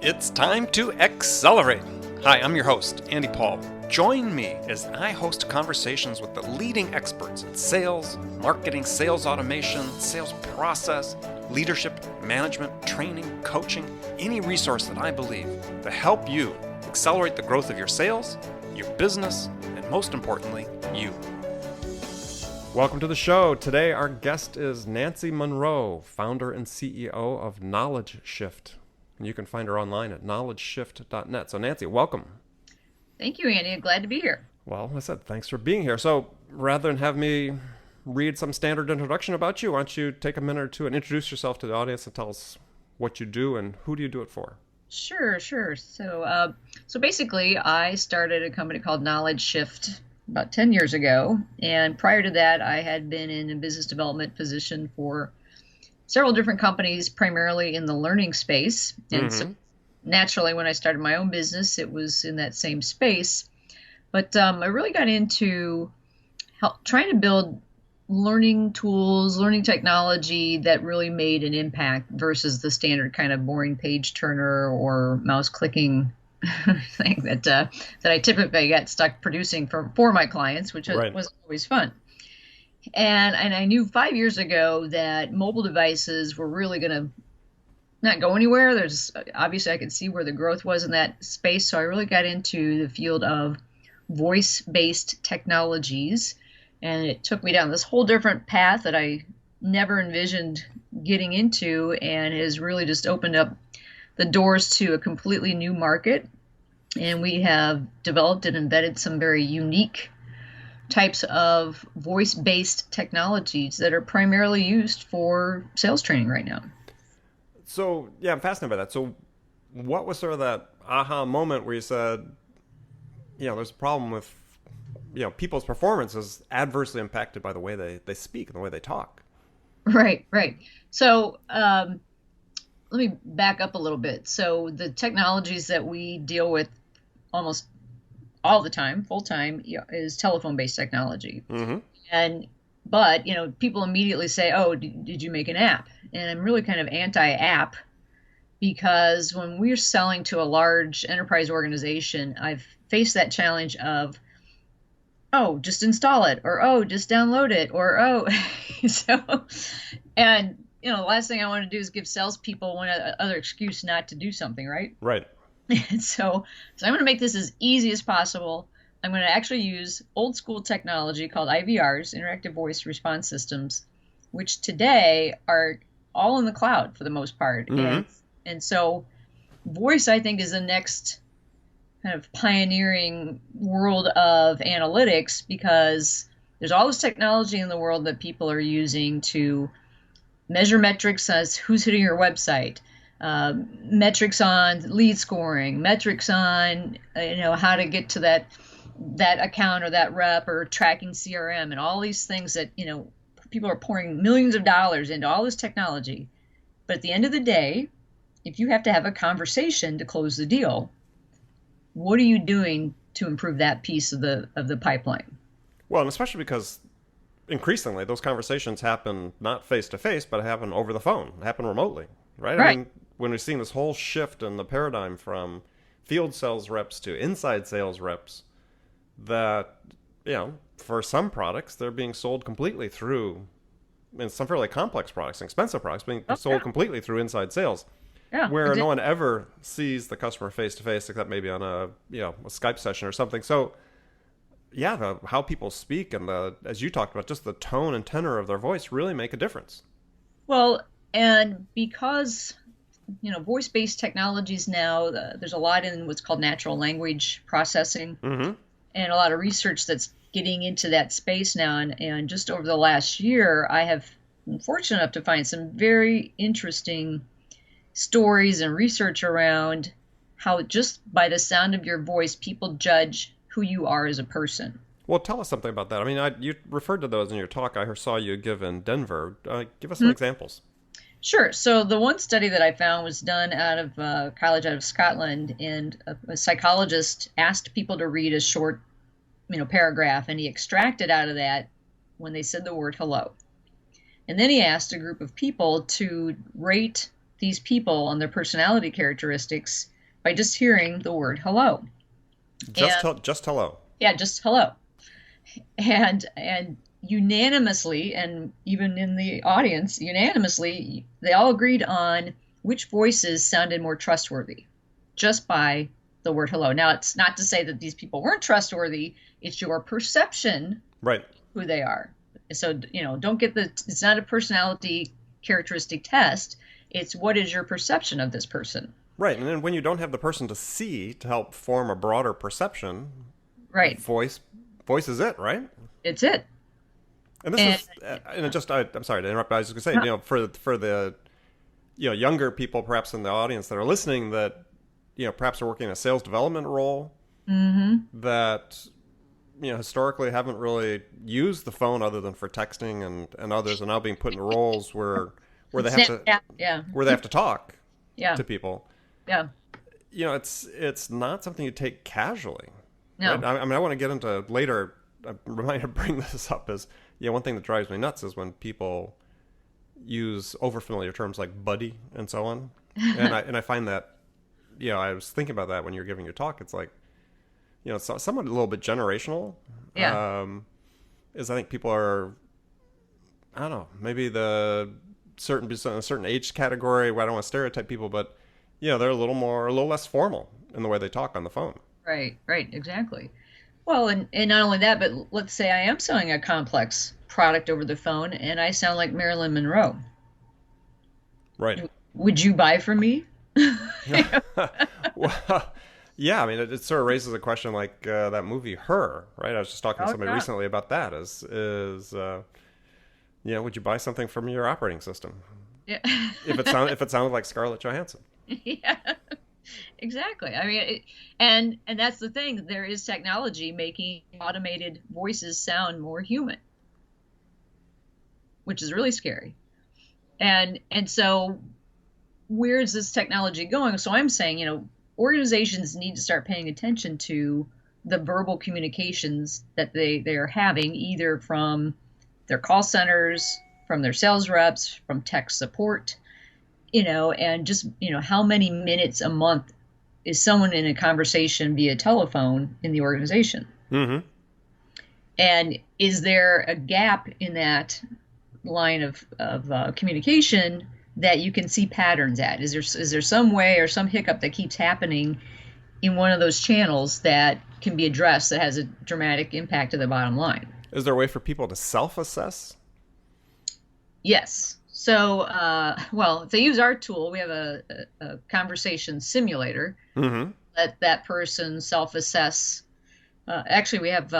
It's time to accelerate. Hi, I'm your host, Andy Paul. Join me as I host conversations with the leading experts in sales, marketing, sales automation, sales process, leadership, management, training, coaching, any resource that I believe to help you accelerate the growth of your sales, your business, and most importantly, you. Welcome to the show. Today, our guest is Nancy Munro, founder and CEO of Knowledge Shift. And you can find her online at knowledgeshift.net. So Nancy, welcome. Thank you, Andy. I'm glad to be here. Well, I said, thanks for being here. So rather than have me read some standard introduction about you, why don't you take a minute or two and introduce yourself to the audience and tell us what you do and who do you do it for? Sure. So basically, I started a company called Knowledge Shift about 10 years ago. And prior to that, I had been in a business development position for several different companies, primarily in the learning space. And so naturally, when I started my own business, it was in that same space. But I really got into trying to build learning tools, learning technology that really made an impact versus the standard kind of boring page turner or mouse clicking thing that I typically get stuck producing for my clients, which was always fun. And I knew 5 years ago that mobile devices were really going to not go anywhere. There's obviously I could see where the growth was in that space. So I really got into the field of voice-based technologies. And it took me down this whole different path that I never envisioned getting into, and has really just opened up the doors to a completely new market. And we have developed and embedded some very unique types of voice-based technologies that are primarily used for sales training right now. So, yeah, I'm fascinated by that. So what was sort of that aha moment where you said, there's a problem with, people's performance is adversely impacted by the way they speak and the way they talk? Right. So let me back up a little bit. So the technologies that we deal with almost all the time, full time, is telephone-based technology. But people immediately say, "Oh, did you make an app?" And I'm really kind of anti-app, because when we're selling to a large enterprise organization, I've faced that challenge of, "Oh, just install it," or "Oh, just download it," or "Oh," the last thing I want to do is give salespeople one other excuse not to do something, right? Right. So I'm going to make this as easy as possible. I'm going to actually use old school technology called IVRs, interactive voice response systems, which today are all in the cloud for the most part. And so voice, I think, is the next kind of pioneering world of analytics, because there's all this technology in the world that people are using to measure metrics as who's hitting your website, metrics on lead scoring, metrics on how to get to that account or that rep, or tracking CRM, and all these things that people are pouring millions of dollars into all this technology. But at the end of the day, if you have to have a conversation to close the deal, what are you doing to improve that piece of the pipeline? Well, and especially because increasingly those conversations happen not face to face, but happen over the phone, happen remotely, right? I mean, when we're seeing this whole shift in the paradigm from field sales reps to inside sales reps, that, for some products, they're being sold completely through, in some fairly complex products, expensive products, being sold completely through inside sales. Yeah, where no one ever sees the customer face to face, except maybe on a Skype session or something. So, how people speak and as you talked about, just the tone and tenor of their voice really make a difference. Well, and because voice-based technologies now, there's a lot in what's called natural language processing, and a lot of research that's getting into that space now. And just over the last year, I have been fortunate enough to find some very interesting stories and research around how just by the sound of your voice, people judge who you are as a person. Well, tell us something about that. I mean, you referred to those in your talk I saw you give in Denver. Give us some examples. Sure. So the one study that I found was done out of college out of Scotland, and a psychologist asked people to read a short, paragraph, and he extracted out of that when they said the word hello. And then he asked a group of people to rate these people and their personality characteristics by just hearing the word hello. And Just hello. yeah, just hello. And unanimously, and even in the audience, unanimously, they all agreed on which voices sounded more trustworthy just by the word hello. Now, it's not to say that these people weren't trustworthy, it's your perception Right. who they are. So, don't get it's not a personality characteristic test. It's what is your perception of this person. Right. And then when you don't have the person to see to help form a broader perception, Right. voice is it, right? It's it. And this is, and it just, I'm sorry to interrupt, but I was just going to say, for the, younger people perhaps in the audience that are listening that, perhaps are working in a sales development role that, historically haven't really used the phone other than for texting and others, and now being put in roles where they have to, where they have to talk to people. Yeah. It's not something you take casually. No. Right? I mean, I want to get into later. I remind to bring this up is, one thing that drives me nuts is when people use overfamiliar terms like buddy and so on. And I find that, I was thinking about that when you're giving your talk. It's like, it's somewhat a little bit generational. Yeah. Is I think people are, I don't know, maybe a certain age category. Well, I don't want to stereotype people, but they're a little less formal in the way they talk on the phone. Right, exactly. Well, and not only that, but let's say I am selling a complex product over the phone and I sound like Marilyn Monroe. Right. Would you buy from me? Well, yeah, I mean, it sort of raises a question like that movie Her, right? I was just talking to somebody recently about that. Would you buy something from your operating system? Yeah. if it sounded like Scarlett Johansson. Yeah. Exactly. I mean, and that's the thing. There is technology making automated voices sound more human, which is really scary. And so, where is this technology going? So I'm saying, organizations need to start paying attention to the verbal communications that they are having, either from their call centers, from their sales reps, from tech support, and just, how many minutes a month is someone in a conversation via telephone in the organization? Mm-hmm. And is there a gap in that line of communication that you can see patterns at? Is there some way or some hiccup that keeps happening in one of those channels that can be addressed that has a dramatic impact to the bottom line? Is there a way for people to self-assess? Yes. So, if they use our tool, we have a conversation simulator. Mm-hmm. Let that person self-assess. Actually, we have,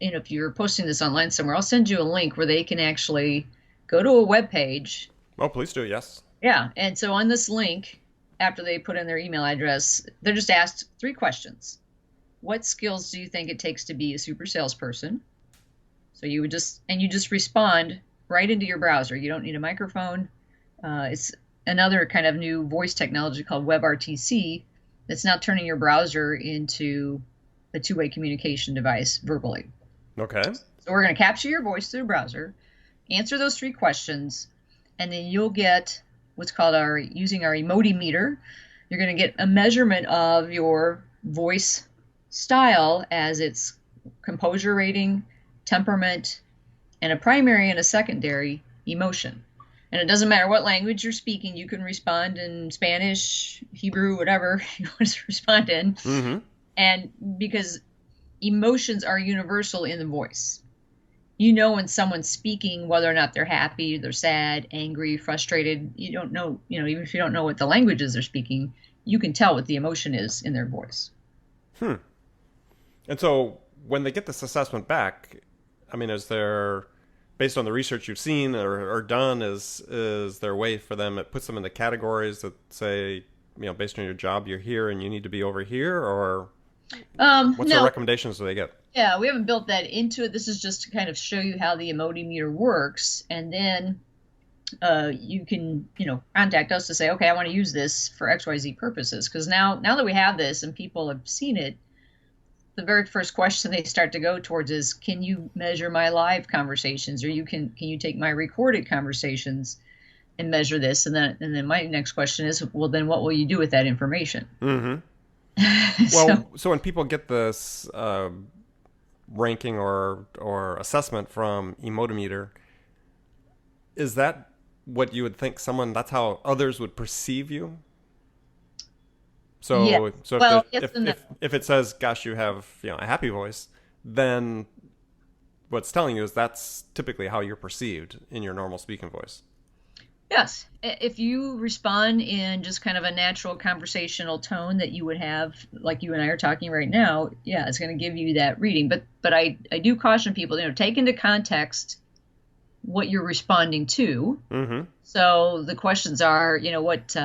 if you're posting this online somewhere, I'll send you a link where they can actually go to a web page. Oh, please do. Yes. Yeah. And so on this link, after they put in their email address, they're just asked 3 questions. What skills do you think it takes to be a super salesperson? So you just respond right into your browser. You don't need a microphone. It's another kind of new voice technology called WebRTC that's now turning your browser into a two-way communication device verbally. Okay. So we're going to capture your voice through the browser, answer those 3 questions, and then you'll get what's called using our emotimeter. You're going to get a measurement of your voice style as its composure rating, temperament, and a primary and a secondary emotion. And it doesn't matter what language you're speaking, you can respond in Spanish, Hebrew, whatever you want to respond in. Mm-hmm. And because emotions are universal in the voice. When someone's speaking, whether or not they're happy, they're sad, angry, frustrated, you don't know, even if you don't know what the languages they're speaking, you can tell what the emotion is in their voice. And so when they get this assessment back, I mean, is there, based on the research you've seen or done, is there a way for them, it puts them into categories that say, based on your job, you're here and you need to be over here, or what sort of recommendations do they get? Yeah, we haven't built that into it. This is just to kind of show you how the emotimeter works. And then you can, contact us to say, okay, I want to use this for XYZ purposes. Because now that we have this and people have seen it, the very first question they start to go towards is, can you measure my live conversations, or can you take my recorded conversations? and measure this. And then my next question is, well, then what will you do with that information? Mm-hmm. So, So when people get this ranking or assessment from Emotimeter, is that what you would think that's how others would perceive you? yeah. So Well, yes and no. if it says, "Gosh, you have a happy voice," then what's telling you is that's typically how you're perceived in your normal speaking voice. Yes. If you respond in just kind of a natural conversational tone that you would have, like you and I are talking right now, yeah, it's going to give you that reading. But I do caution people, take into context what you're responding to. Mm-hmm. So the questions are, what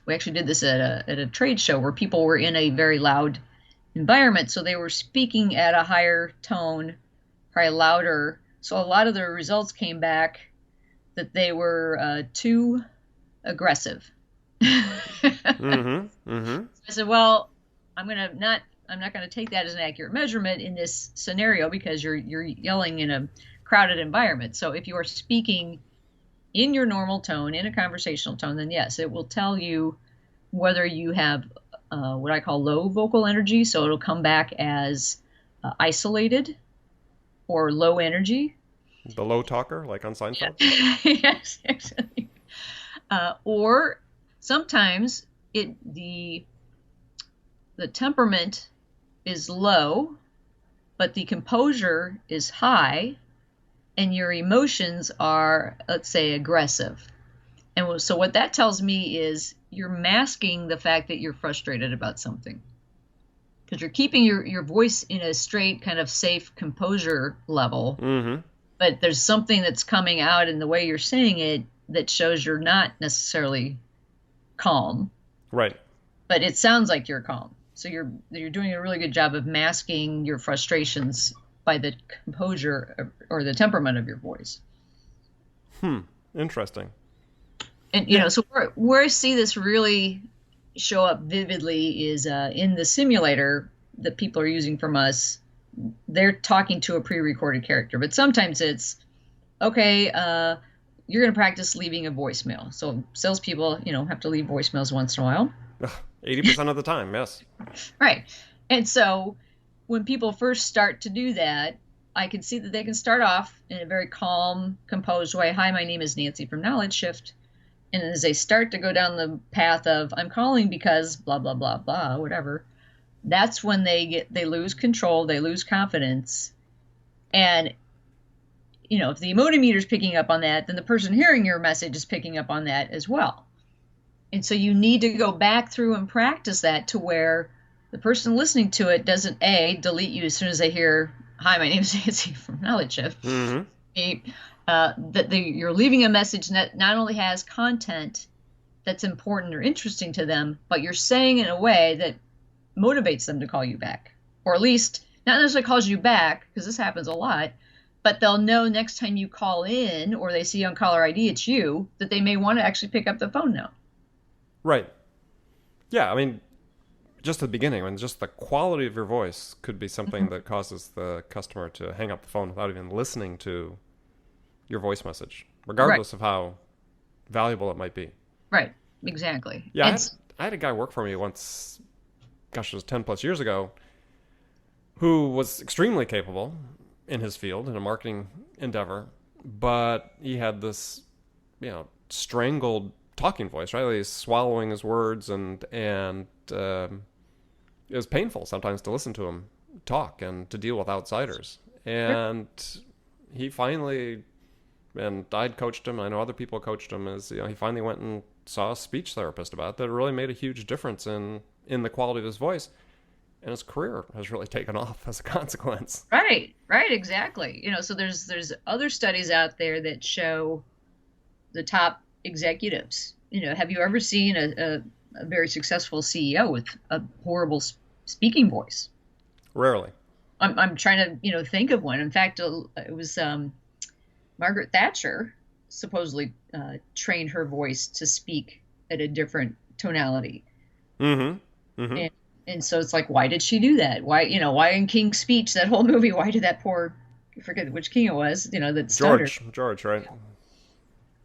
we actually did this at a trade show where people were in a very loud environment, so they were speaking at a higher tone, probably louder. So a lot of the results came back that they were too aggressive. Mm-hmm. Mm-hmm. I said, well, I'm not going to take that as an accurate measurement in this scenario because you're yelling in a crowded environment. So if you are speaking in your normal tone, in a conversational tone, then yes, it will tell you whether you have what I call low vocal energy. So it'll come back as isolated or low energy. The low talker, like on Seinfeld? Yes, exactly. Or sometimes the temperament is low, but the composure is high, and your emotions are, let's say, aggressive. And so what that tells me is you're masking the fact that you're frustrated about something. Because you're keeping your voice in a straight, kind of safe composure level. Mm-hmm. But there's something that's coming out in the way you're saying it that shows you're not necessarily calm. Right. But it sounds like you're calm. So you're doing a really good job of masking your frustrations by the composure or the temperament of your voice. Interesting. And so where I see this really show up vividly is in the simulator that people are using from us. They're talking to a pre-recorded character, but sometimes it's okay. You're going to practice leaving a voicemail. So salespeople, have to leave voicemails once in a while. 80% of the time, yes. Right. And so when people first start to do that, I can see that they can start off in a very calm, composed way. Hi, my name is Nancy from Knowledge Shift. And as they start to go down the path of I'm calling because blah, blah, blah, blah, whatever, that's when they lose control, they lose confidence. And, if the emotimeter is picking up on that, then the person hearing your message is picking up on that as well. And so you need to go back through and practice that to where the person listening to it doesn't, delete you as soon as they hear, hi, my name is Nancy from Knowledge Shift. Mm-hmm. You're leaving a message that not only has content that's important or interesting to them, but you're saying in a way that motivates them to call you back, or at least not necessarily calls you back, because this happens a lot, but they'll know next time you call in or they see on caller ID it's you, that they may want to actually pick up the phone now. Right. Yeah, I mean, just at the beginning, just the quality of your voice could be something that causes the customer to hang up the phone without even listening to your voice message, regardless of how valuable it might be. Right, exactly. Yeah, I had a guy work for me once, gosh, it was 10 plus years ago, who was extremely capable in his field, in a marketing endeavor, but he had this, strangled talking voice, right? He's swallowing his words, and it was painful sometimes to listen to him talk and to deal with outsiders. And he finally, and I'd coached him, I know other people coached him, he finally went and saw a speech therapist about it. That really made a huge difference in the quality of his voice. And his career has really taken off as a consequence. Right, exactly. So there's other studies out there that show the top executives. Have you ever seen a very successful CEO with a horrible speaking voice? Rarely. I'm trying to think of one. In fact, it was Margaret Thatcher supposedly trained her voice to speak at a different tonality. Mm-hmm. Mm-hmm. And so it's like, why did she do that? Why in King's Speech, that whole movie, why did that poor, I forget which king it was, that started. George, right?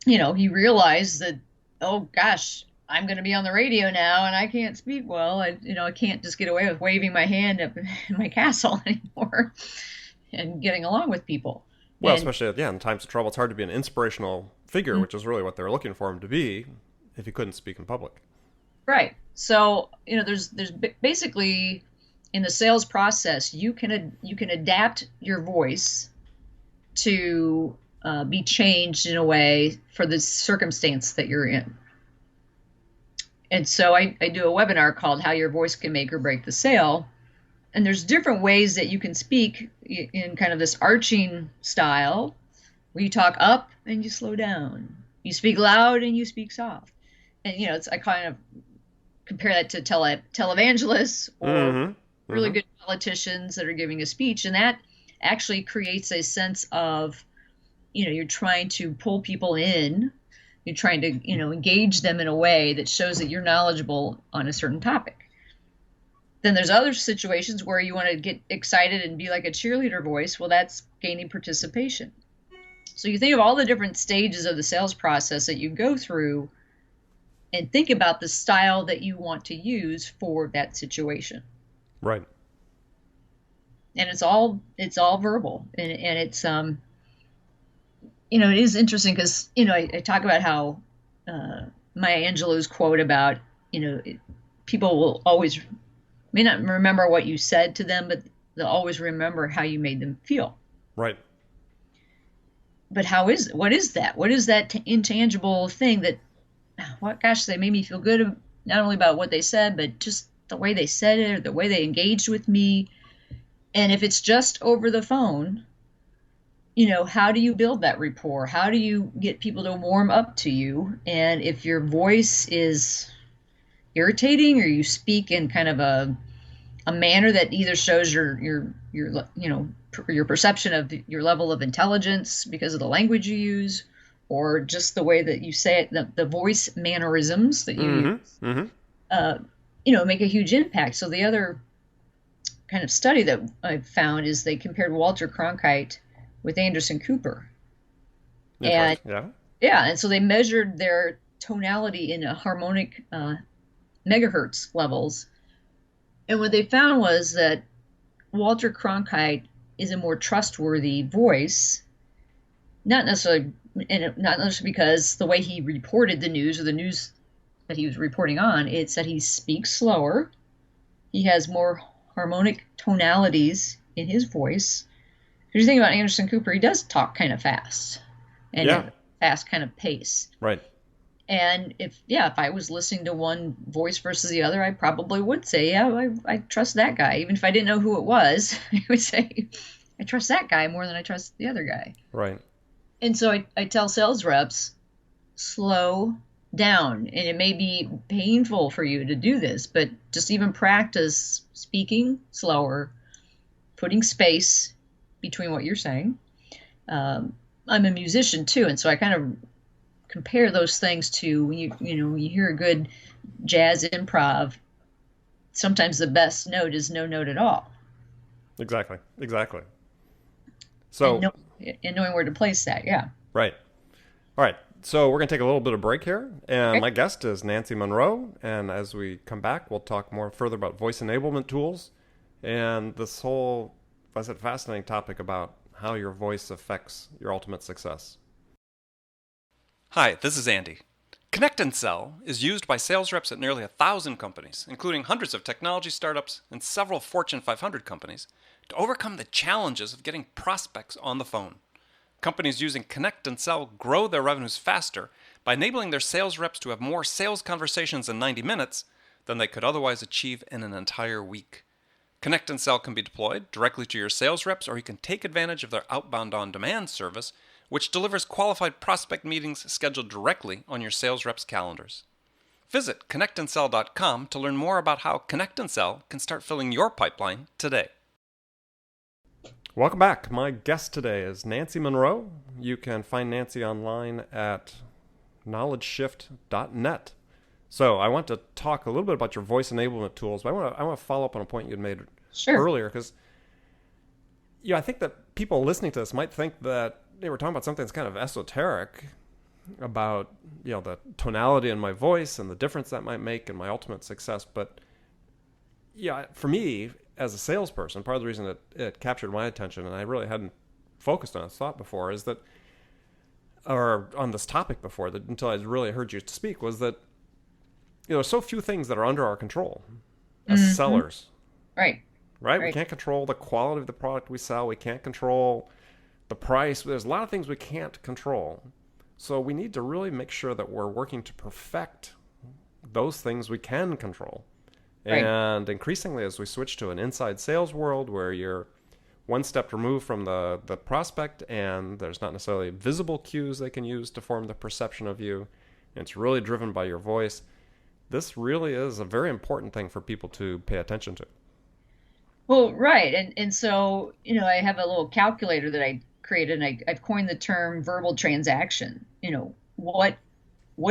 he realized that, oh gosh, I'm going to be on the radio now and I can't speak well. I can't just get away with waving my hand up in my castle anymore and getting along with people. Well, And especially, yeah, in times of trouble, it's hard to be an inspirational figure, which is really what they were looking for him to be if he couldn't speak in public. right. So, there's basically in the sales process, you can adapt your voice to be changed in a way for the circumstance that you're in. And so I do a webinar called How Your Voice Can Make or Break the Sale. And there's different ways that you can speak in kind of this arching style, where you talk up and you slow down. You speak loud and you speak soft. And, I kind of compare that to televangelists or really good politicians that are giving a speech. And that actually creates a sense of, you're trying to pull people in. You're trying to, engage them in a way that shows that you're knowledgeable on a certain topic. Then there's other situations where you want to get excited and be like a cheerleader voice. Well, that's gaining participation. So you think of all the different stages of the sales process that you go through and think about the style that you want to use for that situation. Right. And it's all verbal. And it's, it is interesting because, I talk about how Maya Angelou's quote about, people will always may not remember what you said to them, but they'll always remember how you made them feel. Right. But what is that? What is that intangible thing that, they made me feel good, not only about what they said, but just the way they said it or the way they engaged with me. And if it's just over the phone, how do you build that rapport? How do you get people to warm up to you? And if your voice is irritating or you speak in kind of a manner that either shows your perception of your level of intelligence because of the language you use, or just the way that you say it, the voice mannerisms that you use, make a huge impact. So the other kind of study that I found is they compared Walter Cronkite with Anderson Cooper. And and so they measured their tonality in a harmonic megahertz levels. And what they found was that Walter Cronkite is a more trustworthy voice, not necessarily because the way he reported the news or the news that he was reporting on, it's that he speaks slower. He has more harmonic tonalities in his voice. Because you think about Anderson Cooper, he does talk kind of fast and fast kind of pace. Right. And if I was listening to one voice versus the other, I probably would say, I trust that guy. Even if I didn't know who it was, I would say, I trust that guy more than I trust the other guy. Right. And so I tell sales reps, slow down. And it may be painful for you to do this, but just even practice speaking slower, putting space between what you're saying. I'm a musician too, and so I kind of compare those things to when you hear a good jazz improv. Sometimes the best note is no note at all. Exactly. So and knowing where to place that, yeah. Right. All right. So we're going to take a little bit of break here, and my guest is Nancy Munro. And as we come back, we'll talk more further about voice enablement tools and this whole, fascinating topic about how your voice affects your ultimate success. Hi, this is Andy. Connect and Sell is used by sales reps at nearly 1,000 companies, including hundreds of technology startups and several Fortune 500 companies, to overcome the challenges of getting prospects on the phone. Companies using Connect and Sell grow their revenues faster by enabling their sales reps to have more sales conversations in 90 minutes than they could otherwise achieve in an entire week. Connect and Sell can be deployed directly to your sales reps, or you can take advantage of their outbound on-demand service, which delivers qualified prospect meetings scheduled directly on your sales reps' calendars. Visit connectandsell.com to learn more about how Connect and Sell can start filling your pipeline today. Welcome back. My guest today is Nancy Munro. You can find Nancy online at knowledgeshift.net. So I want to talk a little bit about your voice enablement tools, but I want to follow up on a point you had made earlier, because I think that people listening to this might think that we're talking about something that's kind of esoteric, about, the tonality in my voice and the difference that might make in my ultimate success. But yeah, for me as a salesperson, part of the reason it captured my attention, and I really hadn't focused on this thought before, is that, or on this topic before, that until I really heard you speak, was that, there's so few things that are under our control as sellers. Right. We can't control the quality of the product we sell. We can't control the price. There's a lot of things we can't control. So we need to really make sure that we're working to perfect those things we can control. Right. And increasingly, as we switch to an inside sales world where you're one step removed from the prospect, and there's not necessarily visible cues they can use to form the perception of you, and it's really driven by your voice, this really is a very important thing for people to pay attention to. Well, right. And so, I have a little calculator that I created, and I've coined the term verbal transaction. What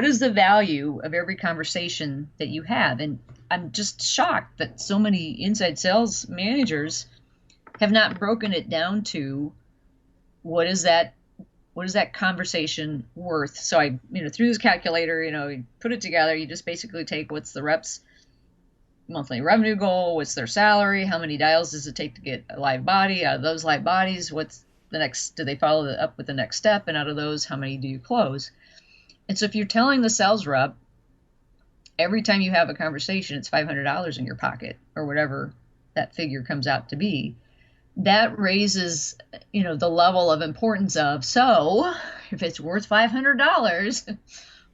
is the value of every conversation that you have? And I'm just shocked that so many inside sales managers have not broken it down to what is that conversation worth. So I, through this calculator, you put it together, you just basically take what's the rep's monthly revenue goal, what's their salary, how many dials does it take to get a live body, out of those live bodies, what's the next, do they follow up with the next step, and out of those, how many do you close? And so if you're telling the sales rep, every time you have a conversation, it's $500 in your pocket, or whatever that figure comes out to be, that raises, the level of importance of, so if it's worth $500,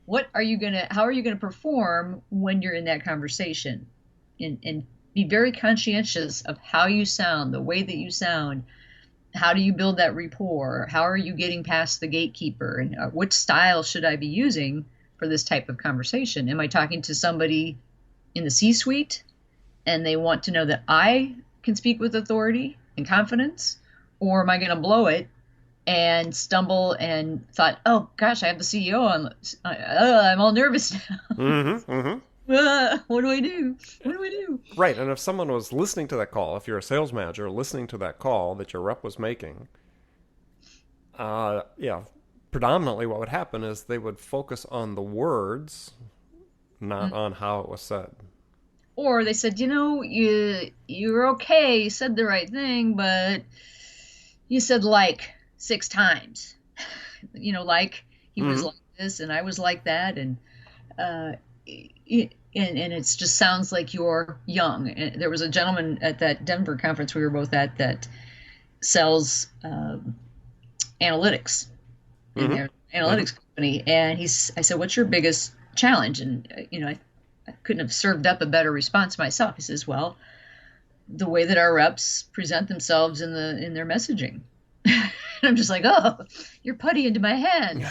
how are you gonna perform when you're in that conversation? And be very conscientious of how you sound, the way that you sound. How do you build that rapport? How are you getting past the gatekeeper? And what style should I be using for this type of conversation? Am I talking to somebody in the C-suite and they want to know that I can speak with authority and confidence? Or am I going to blow it and stumble and thought, oh gosh, I have the CEO on, I'm all nervous now. What do I do? Right. And if someone was listening to that call, if you're a sales manager listening to that call that your rep was making, predominantly what would happen is they would focus on the words, not on how it was said. Or they said, you're okay, you said the right thing, but you said like 6 times. Like he was like this and I was like that, and it just sounds like you're young. And there was a gentleman at that Denver conference we were both at that sells analytics in their analytics company, and I said, "What's your biggest challenge?" And I couldn't have served up a better response myself. He says, "Well, the way that our reps present themselves in their messaging." And I'm just like, "Oh, you're putty into my hand."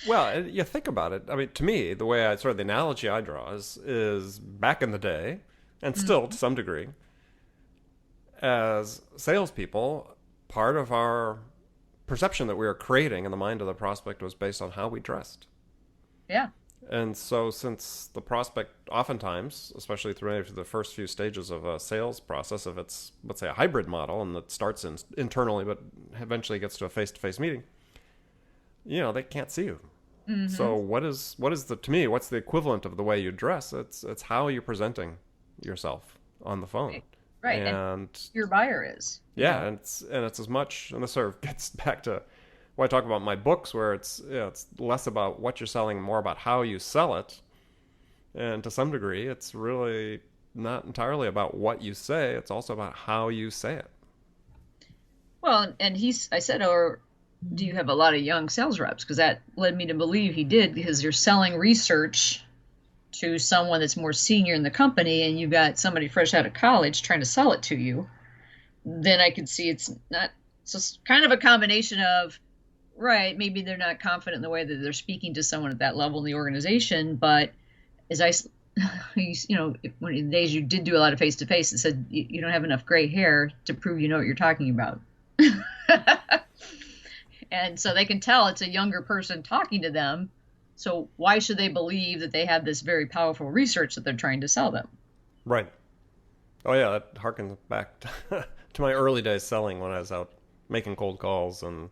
Well, you think about it. I mean, to me, the way the analogy I draw is back in the day, and still to some degree, as salespeople, part of our perception that we were creating in the mind of the prospect was based on how we dressed. Yeah. And so since the prospect oftentimes, especially through the first few stages of a sales process, if it's, let's say, a hybrid model and that starts internally but eventually gets to a face-to-face meeting, they can't see you. So what's the equivalent of the way you dress? It's how you're presenting yourself on the phone. Right. And your buyer is. Yeah, and it's as much, and this sort of gets back to what I talk about in my books, where it's less about what you're selling, more about how you sell it. And to some degree, it's really not entirely about what you say, it's also about how you say it. Well, and I said, do you have a lot of young sales reps? Because that led me to believe he did, because you're selling research to someone that's more senior in the company, and you've got somebody fresh out of college trying to sell it to you. Then I could see it's not, so it's kind of a combination of, right, maybe they're not confident in the way that they're speaking to someone at that level in the organization, but as one of the days you did do a lot of face-to-face, it said you don't have enough gray hair to prove you know what you're talking about. And so they can tell it's a younger person talking to them. So why should they believe that they have this very powerful research that they're trying to sell them? Right. Oh, yeah, that harkens back to my early days selling when I was out making cold calls and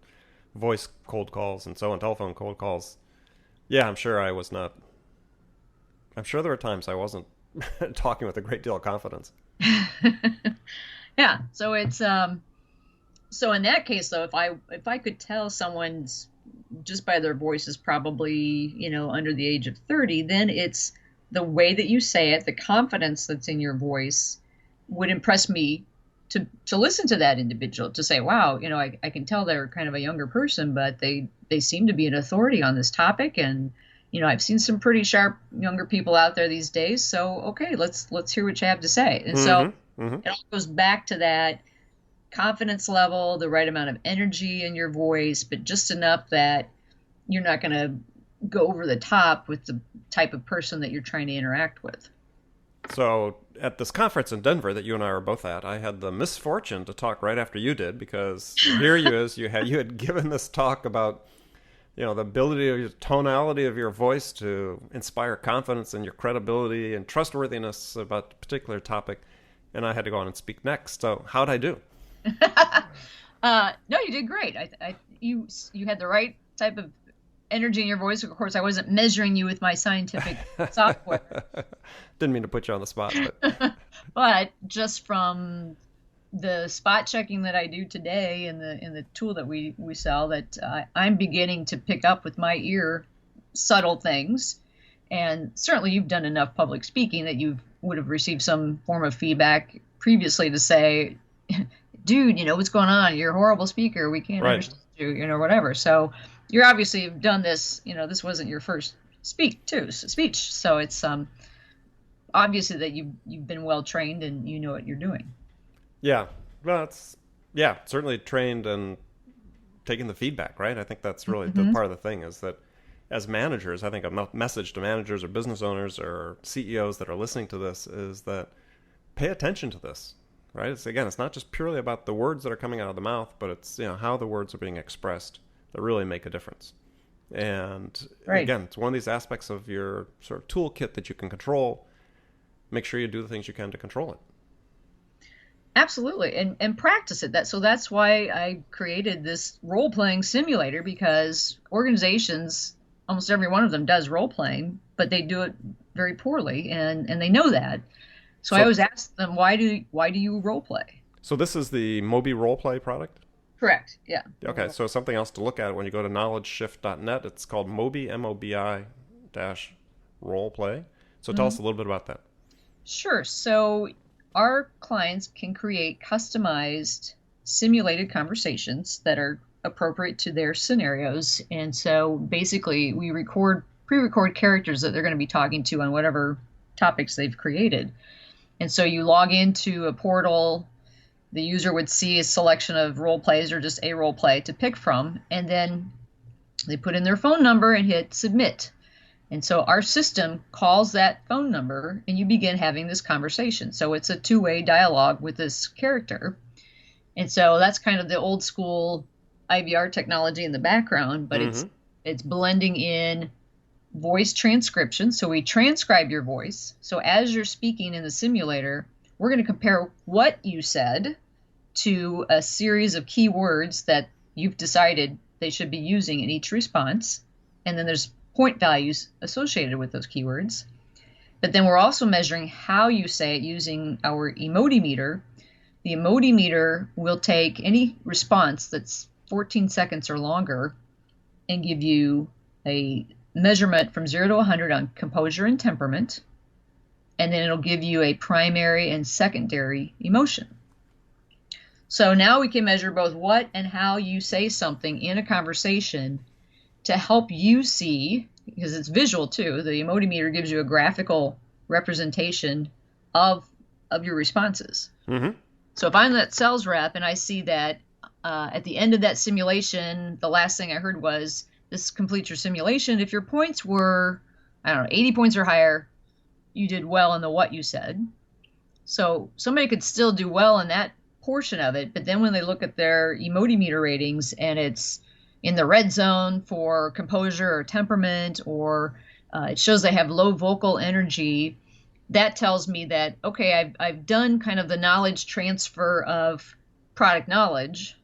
voice cold calls and so on, telephone cold calls. Yeah, I'm sure I was not. I'm sure there were times I wasn't talking with a great deal of confidence. Yeah. So it's so in that case though, if I could tell someone's just by their voice is probably, under the age of 30, then it's the way that you say it, the confidence that's in your voice would impress me to listen to that individual, to say, wow, I can tell they're kind of a younger person, but they seem to be an authority on this topic. And, I've seen some pretty sharp younger people out there these days. So, okay, let's hear what you have to say. And so it all goes back to that confidence level, the right amount of energy in your voice, but just enough that you're not going to go over the top with the type of person that you're trying to interact with. So at this conference in Denver that you and I were both at, I had the misfortune to talk right after you did, because here you had given this talk about, the ability of your tonality of your voice to inspire confidence and your credibility and trustworthiness about a particular topic. And I had to go on and speak next. So how'd I do? No, you did great. You had the right type of energy in your voice. Of course, I wasn't measuring you with my scientific software. Didn't mean to put you on the spot, but just from the spot checking that I do today in the tool that we sell, that I'm beginning to pick up with my ear subtle things. And certainly you've done enough public speaking that you would have received some form of feedback previously to say, dude, what's going on? You're a horrible speaker. We can't understand you, whatever. So you're obviously have done this, this wasn't your first speech. So it's obviously that you've been well trained and you know what you're doing. Yeah. Well, certainly trained and taking the feedback, right? I think that's really the part of the thing, is that as managers, I think a message to managers or business owners or CEOs that are listening to this is that pay attention to this, right? It's not just purely about the words that are coming out of the mouth, but it's, how the words are being expressed that really make a difference. And again, it's one of these aspects of your sort of toolkit that you can control. Make sure you do the things you can to control it. Absolutely. And practice it. That's why I created this role-playing simulator, because organizations, almost every one of them does role-playing, but they do it very poorly, and they know that. So I always ask them, why do you role-play? So this is the Mobi role-play product? Correct. Yeah. Okay. So something else to look at when you go to knowledgeshift.net, it's called Mobi, MOBI -role-play. So tell us a little bit about that. Sure. So our clients can create customized simulated conversations that are appropriate to their scenarios. And so basically we pre-record characters that they're going to be talking to on whatever topics they've created. And so you log into a portal, the user would see a selection of role plays or just a role play to pick from, and then they put in their phone number and hit submit. And so our system calls that phone number and you begin having this conversation. So it's a two-way dialogue with this character. And so that's kind of the old school IVR technology in the background, but it's blending in voice transcription. So we transcribe your voice. So as you're speaking in the simulator, we're going to compare what you said to a series of keywords that you've decided they should be using in each response. And then there's point values associated with those keywords. But then we're also measuring how you say it using our emotimeter. The emotimeter will take any response that's 14 seconds or longer and give you a measurement from 0 to 100 on composure and temperament. And then it'll give you a primary and secondary emotion. So now we can measure both what and how you say something in a conversation to help you see, because it's visual too. The emotimeter gives you a graphical representation of your responses. So if I'm that sales rep and I see that at the end of that simulation, the last thing I heard was, this completes your simulation. If your points were, 80 points or higher, you did well in the what you said. So somebody could still do well in that portion of it, but then when they look at their emotimeter ratings and it's in the red zone for composure or temperament, or it shows they have low vocal energy, that tells me that, okay, I've done kind of the knowledge transfer of product knowledge,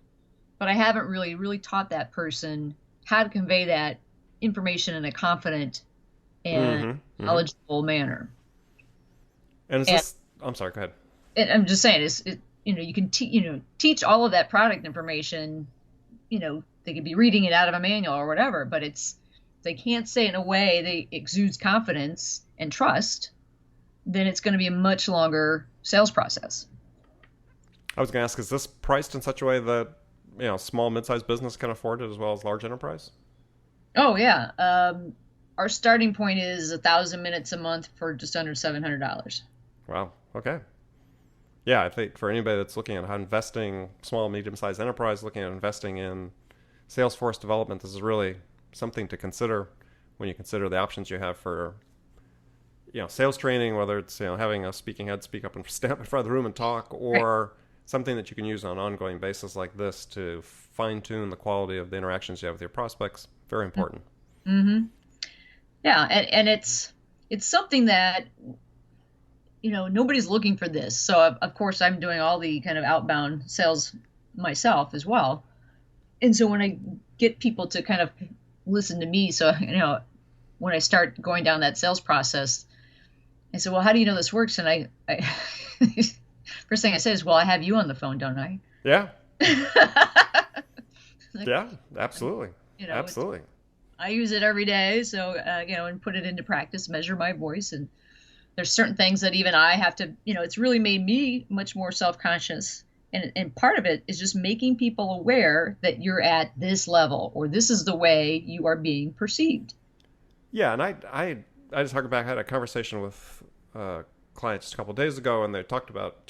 but I haven't really taught that person how to convey that information in a confident and knowledgeable manner. And is this? I'm sorry. Go ahead. And I'm just saying, you can teach all of that product information. They could be reading it out of a manual or whatever, but they can't say it in a way that exudes confidence and trust. Then it's going to be a much longer sales process. I was going to ask, is this priced in such a way that small, mid-sized business can afford it as well as large enterprise? Oh yeah, our starting point is 1,000 minutes a month for just under $700. Wow. Okay. Yeah, I think for anybody that's looking at how investing, small, medium-sized enterprise, looking at investing in Salesforce development, this is really something to consider when you consider the options you have for sales training, whether it's having a speaking head speak up and stand up in front of the room and talk, or something that you can use on an ongoing basis like this to fine-tune the quality of the interactions you have with your prospects. Very important. Mm-hmm. Yeah, and it's something that nobody's looking for this. So of course I'm doing all the kind of outbound sales myself as well. And so when I get people to kind of listen to me, so when I start going down that sales process, I said, well, how do you know this works? And I first thing I say is, well, I have you on the phone, don't I? Yeah. Yeah, absolutely. Absolutely. I use it every day. So, and put it into practice, measure my voice. And there's certain things that even I have to, it's really made me much more self-conscious. And part of it is just making people aware that you're at this level, or this is the way you are being perceived. Yeah. And I just harken back. I had a conversation with clients just a couple of days ago, and they talked about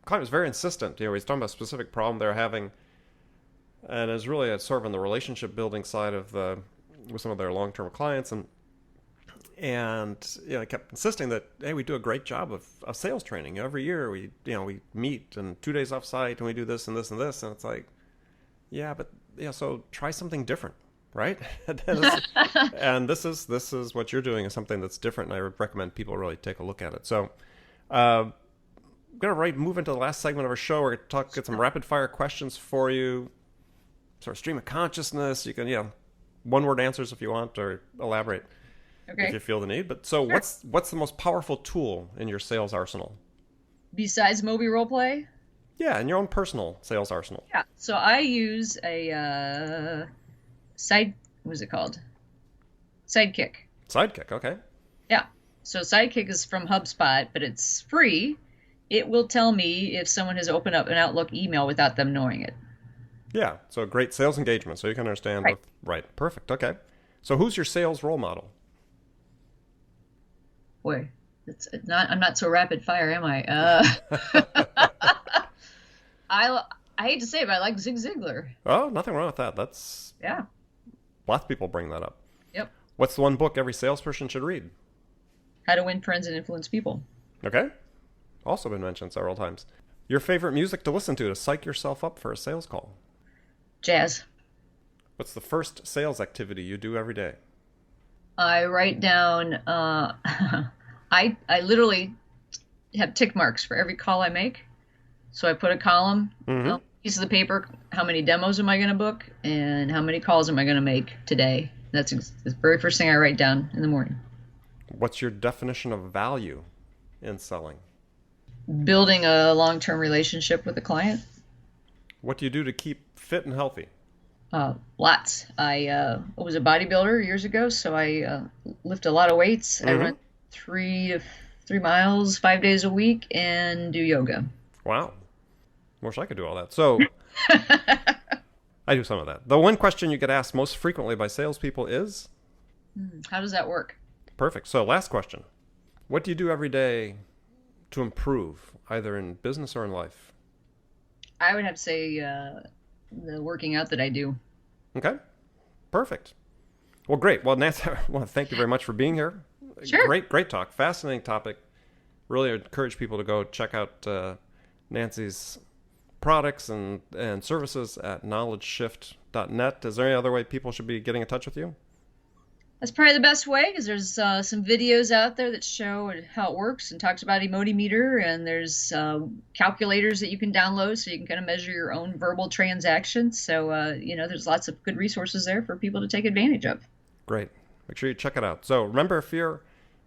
client was very insistent. He's talking about a specific problem they're having, and it's really sort of in the relationship building side of with some of their long-term clients, and I kept insisting that, hey, we do a great job of sales training every year. We meet and 2 days off site and we do this and this and this, and it's like, yeah, but so try something different, right? And this is what you're doing is something that's different, and I would recommend people really take a look at it. So I'm going to move into the last segment of our show. We're going to get some rapid fire questions for you, sort of stream of consciousness. You can one-word answers if you want, or elaborate if you feel the need. But so sure. What's the most powerful tool in your sales arsenal? Besides Moby Roleplay? Yeah, in your own personal sales arsenal. Yeah, so I use a what is it called? Sidekick. Sidekick, okay. Yeah, so Sidekick is from HubSpot, but it's free. It will tell me if someone has opened up an Outlook email without them knowing it. Yeah, so great sales engagement, so you can understand. Right, perfect, okay. So who's your sales role model? Boy, I'm not so rapid fire, am I? I hate to say it, but I like Zig Ziglar. Oh, nothing wrong with that. Yeah. Lots of people bring that up. Yep. What's the one book every salesperson should read? How to Win Friends and Influence People. Okay. Also been mentioned several times. Your favorite music to listen to psych yourself up for a sales call? Jazz. What's the first sales activity you do every day? I write down, I literally have tick marks for every call I make. So I put a column, piece of the paper, how many demos am I going to book, and how many calls am I going to make today. That's the very first thing I write down in the morning. What's your definition of value in selling? Building a long-term relationship with the client. What do you do to keep fit and healthy? Lots. I was a bodybuilder years ago, so I lift a lot of weights. I run 3 miles 5 days a week and do yoga. Wow. Wish I could do all that. So I do some of that. The one question you get asked most frequently by salespeople is? How does that work? Perfect. So last question. What do you do every day to improve, either in business or in life? I would have to say the working out that I do. Okay. Perfect. Well, great. Well, Nancy, I want to thank you very much for being here. Sure. Great talk. Fascinating topic. Really encourage people to go check out Nancy's products and services at knowledgeshift.net. Is there any other way people should be getting in touch with you? That's probably the best way because there's some videos out there that show how it works and talks about Emotimeter, and there's calculators that you can download so you can kind of measure your own verbal transactions. So, there's lots of good resources there for people to take advantage of. Great. Make sure you check it out. So remember, if you're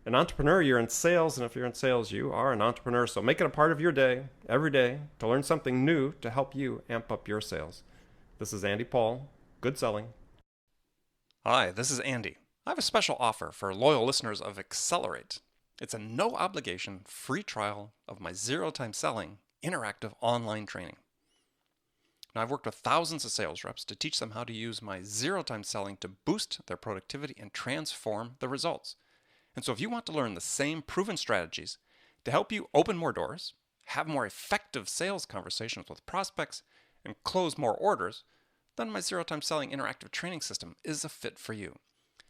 an entrepreneur, you're in sales, and if you're in sales, you are an entrepreneur. So make it a part of your day, every day, to learn something new to help you amp up your sales. This is Andy Paul. Good selling. Hi, this is Andy. I have a special offer for loyal listeners of Accelerate. It's a no-obligation free trial of my zero-time selling interactive online training. Now, I've worked with thousands of sales reps to teach them how to use my zero-time selling to boost their productivity and transform the results. And so if you want to learn the same proven strategies to help you open more doors, have more effective sales conversations with prospects, and close more orders, then my zero-time selling interactive training system is a fit for you.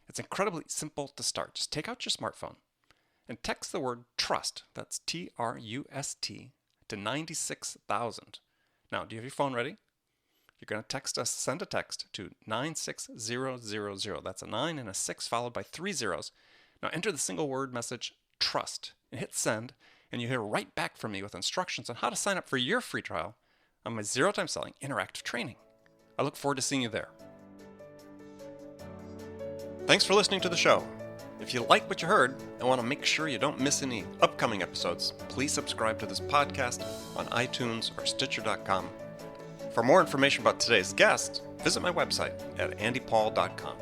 It's incredibly simple to start. Just take out your smartphone and text the word TRUST, that's TRUST, to 96,000. Now, do you have your phone ready? You're going to send a text to 96000. That's a 9 and a 6 followed by 3 zeros. Now enter the single word message TRUST and hit send, and you hear right back from me with instructions on how to sign up for your free trial on my zero-time selling interactive training. I look forward to seeing you there. Thanks for listening to the show. If you like what you heard and want to make sure you don't miss any upcoming episodes, please subscribe to this podcast on iTunes or Stitcher.com. For more information about today's guest, visit my website at andypaul.com.